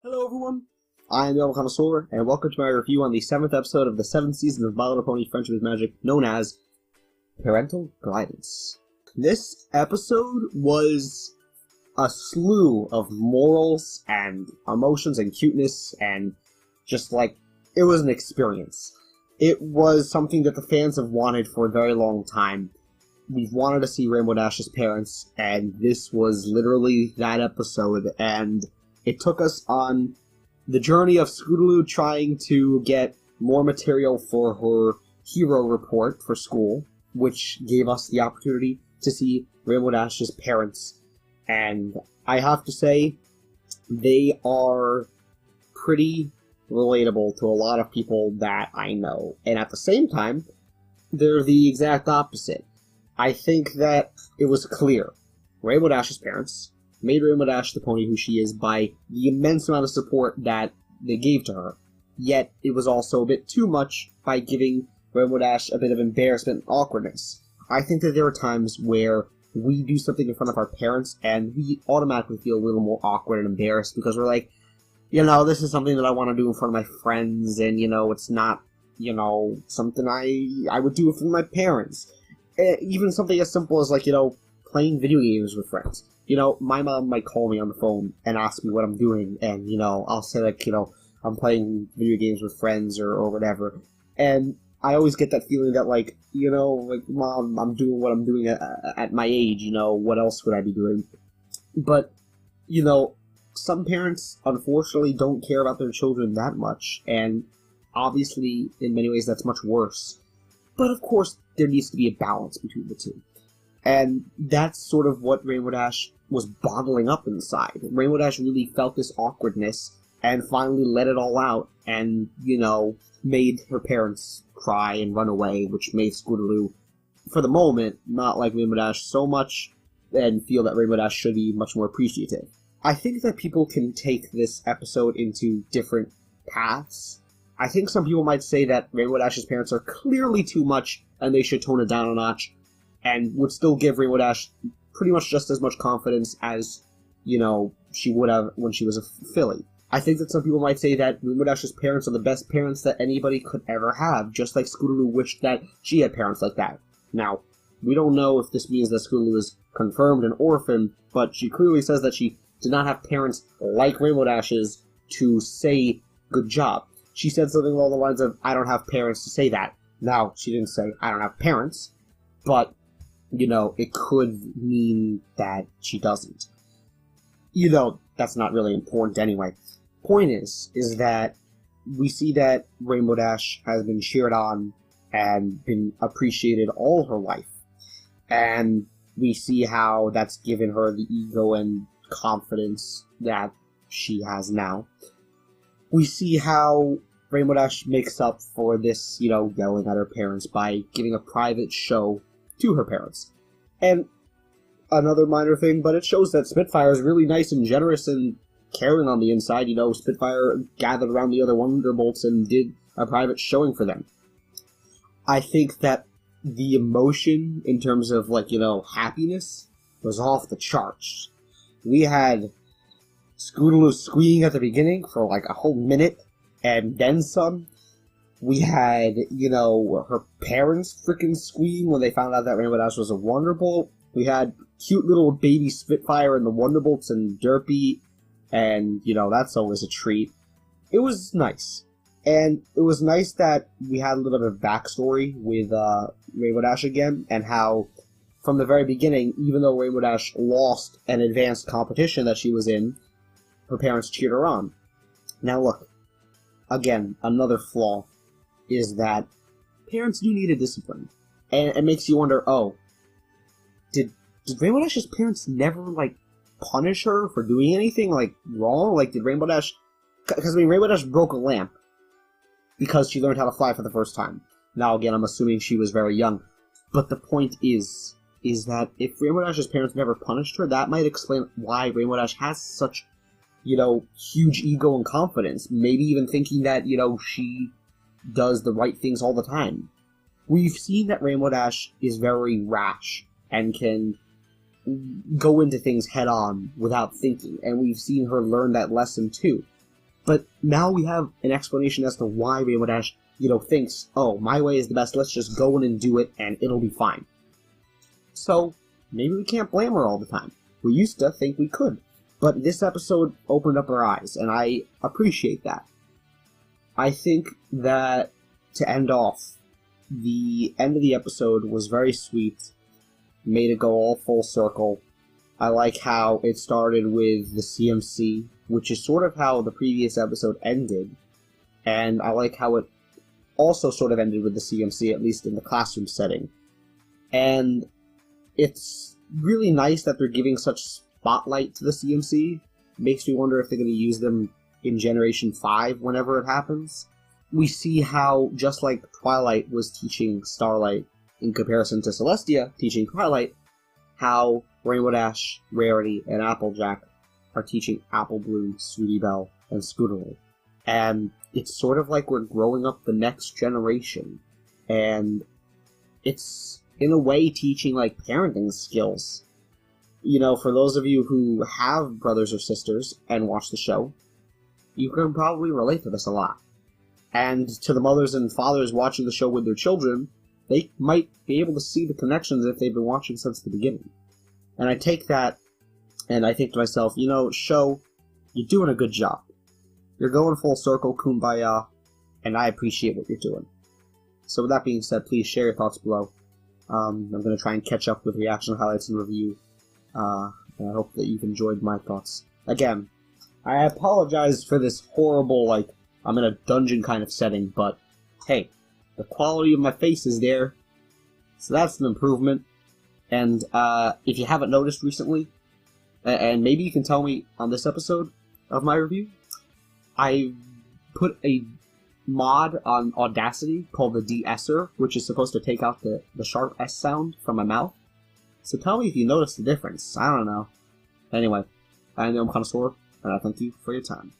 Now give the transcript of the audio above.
Hello everyone, I am the Connoisseur, and welcome to my review on the 7th episode of the 7th season of My Little Pony Friendship is Magic, known as Parental Glidance. This episode was a slew of morals and emotions and cuteness, and just like, it was an experience. It was something that the fans have wanted for a very long time. We've wanted to see Rainbow Dash's parents, and this was literally that episode, and it took us on the journey of Scootaloo trying to get more material for her hero report for school, which gave us the opportunity to see Rainbow Dash's parents. And I have to say, they are pretty relatable to a lot of people that I know. And at the same time, they're the exact opposite. I think that it was clear. Rainbow Dash's parents made Rainbow Dash the pony who she is by the immense amount of support that they gave to her. Yet, it was also a bit too much by giving Rainbow Dash a bit of embarrassment and awkwardness. I think that there are times where we do something in front of our parents and we automatically feel a little more awkward and embarrassed because we're like, this is something that I want to do in front of my friends, and, it's not, something I would do for my parents. Even something as simple as, playing video games with friends. My mom might call me on the phone and ask me what I'm doing, and, I'll say, I'm playing video games with friends or whatever. And I always get that feeling that, Mom, I'm doing what I'm doing at my age, what else would I be doing? But, some parents, unfortunately, don't care about their children that much, and obviously, in many ways, that's much worse. But, of course, there needs to be a balance between the two. And that's sort of what Rainbow Dash was bottling up inside. Rainbow Dash really felt this awkwardness and finally let it all out and, made her parents cry and run away, which made Scootaloo, for the moment, not like Rainbow Dash so much and feel that Rainbow Dash should be much more appreciative. I think that people can take this episode into different paths. I think some people might say that Rainbow Dash's parents are clearly too much and they should tone it down a notch, and would still give Rainbow Dash pretty much just as much confidence as, she would have when she was a filly. I think that some people might say that Rainbow Dash's parents are the best parents that anybody could ever have, just like Scootaloo wished that she had parents like that. Now, we don't know if this means that Scootaloo is confirmed an orphan, but she clearly says that she did not have parents like Rainbow Dash's to say, good job. She said something along the lines of, I don't have parents to say that. Now, she didn't say, I don't have parents, but it could mean that she doesn't. That's not really important anyway. Point is that we see that Rainbow Dash has been cheered on and been appreciated all her life. And we see how that's given her the ego and confidence that she has now. We see how Rainbow Dash makes up for this, yelling at her parents by giving a private show to her parents. And another minor thing, but it shows that Spitfire is really nice and generous and caring on the inside. Spitfire gathered around the other Wonderbolts and did a private showing for them. I think that the emotion in terms of, happiness was off the charts. We had Scootaloo squeeing at the beginning for, a whole minute, and then some. We had, her parents freaking squeeing when they found out that Rainbow Dash was a Wonderbolt. We had cute little baby Spitfire and the Wonderbolts and Derpy, and, that's always a treat. It was nice. And it was nice that we had a little bit of backstory with Rainbow Dash again, and how, from the very beginning, even though Rainbow Dash lost an advanced competition that she was in, her parents cheered her on. Now look, again, another flaw is that parents do need a discipline. And it makes you wonder, did Rainbow Dash's parents never, punish her for doing anything, wrong? Did Rainbow Dash... Because, Rainbow Dash broke a lamp because she learned how to fly for the first time. Now, again, I'm assuming she was very young. But the point is that if Rainbow Dash's parents never punished her, that might explain why Rainbow Dash has such, huge ego and confidence. Maybe even thinking that, she does the right things all the time. We've seen that Rainbow Dash is very rash and can go into things head-on without thinking, and we've seen her learn that lesson too. But now we have an explanation as to why Rainbow Dash, thinks, oh, my way is the best, let's just go in and do it, and it'll be fine. So, maybe we can't blame her all the time. We used to think we could. But this episode opened up our eyes, and I appreciate that. I think that, to end off, the end of the episode was very sweet, made it go all full circle. I like how it started with the CMC, which is sort of how the previous episode ended, and I like how it also sort of ended with the CMC, at least in the classroom setting. And it's really nice that they're giving such spotlight to the CMC. Makes me wonder if they're going to use them in Generation 5 whenever it happens. We see how, just like Twilight was teaching Starlight in comparison to Celestia teaching Twilight, how Rainbow Dash, Rarity, and Applejack are teaching Apple Bloom, Sweetie Belle, and Scootaloo. And it's sort of like we're growing up the next generation. And it's, in a way, teaching, like, parenting skills. For those of you who have brothers or sisters and watch the show, you can probably relate to this a lot. And to the mothers and fathers watching the show with their children, they might be able to see the connections if they've been watching since the beginning. And I take that, and I think to myself, show, you're doing a good job. You're going full circle, kumbaya, and I appreciate what you're doing. So with that being said, please share your thoughts below. I'm going to try and catch up with reaction highlights and review. And I hope that you've enjoyed my thoughts. Again, I apologize for this horrible, I'm in a dungeon kind of setting, but hey, the quality of my face is there, so that's an improvement. And if you haven't noticed recently, and maybe you can tell me on this episode of my review, I put a mod on Audacity called the de-esser, which is supposed to take out the sharp S sound from my mouth. So tell me if you notice the difference. I don't know. Anyway, I am Connoisseur, and I thank you for your time.